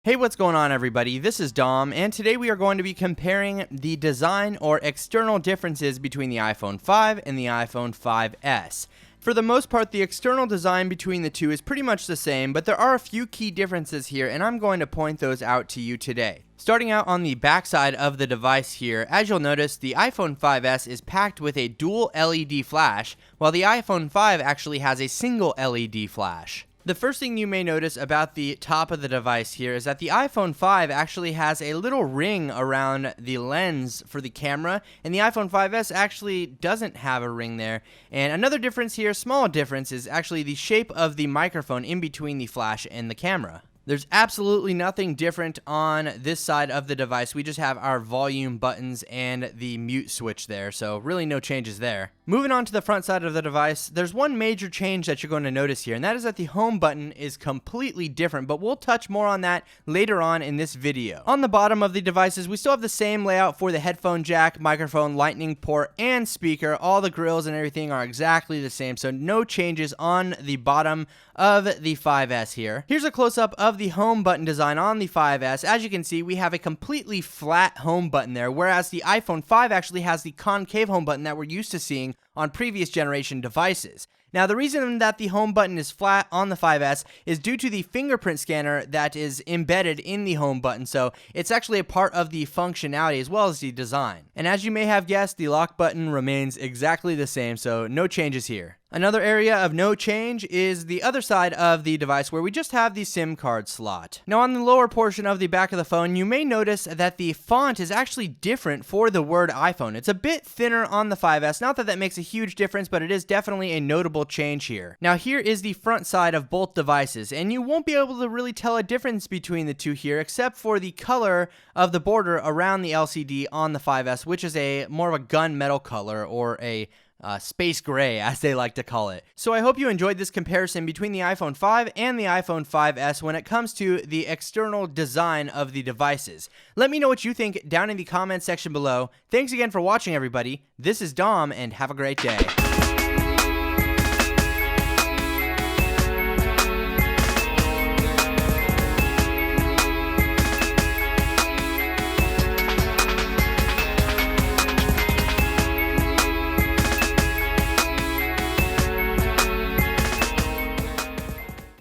Hey, what's going on everybody? This is Dom, and today we are going to be comparing the design or external differences between the iPhone 5 and the iPhone 5S. For the most part, the external design between the two is pretty much the same, but there are a few key differences here, and I'm going to point those out to you today. Starting out on the backside of the device here, as you'll notice, the iPhone 5S is packed with a dual LED flash, while the iPhone 5 actually has a single LED flash. The first thing you may notice about the top of the device here is that the iPhone 5 actually has a little ring around the lens for the camera, and the iPhone 5S actually doesn't have a ring there. And another difference here, small difference, is actually the shape of the microphone in between the flash and the camera. There's absolutely nothing different on this side of the device. We just have our volume buttons and the mute switch there, so really no changes there. Moving on to the front side of the device, there's one major change that you're going to notice here, and that is that the home button is completely different, but we'll touch more on that later on in this video. On the bottom of the devices, we still have the same layout for the headphone jack, microphone, lightning port, and speaker. All the grills and everything are exactly the same, so no changes on the bottom of the 5S here. Here's a close-up of the home button design on the 5S. As you can see, we have a completely flat home button there, whereas the iPhone 5 actually has the concave home button that we're used to seeing on previous generation devices. Now, the reason that the home button is flat on the 5S is due to the fingerprint scanner that is embedded in the home button, so it's actually a part of the functionality as well as the design. And as you may have guessed, the lock button remains exactly the same, so no changes here. Another area of no change is the other side of the device where we just have the SIM card slot. Now on the lower portion of the back of the phone, you may notice that the font is actually different for the word iPhone. It's a bit thinner on the 5S, not that that makes a huge difference, but it is definitely a notable change here. Now here is the front side of both devices, and you won't be able to really tell a difference between the two here except for the color of the border around the LCD on the 5S, which is a more of a gunmetal color, or a space gray, as they like to call it. So I hope you enjoyed this comparison between the iPhone 5 and the iPhone 5S when it comes to the external design of the devices. Let me know what you think down in the comments section below. Thanks again for watching, everybody. This is Dom, and have a great day.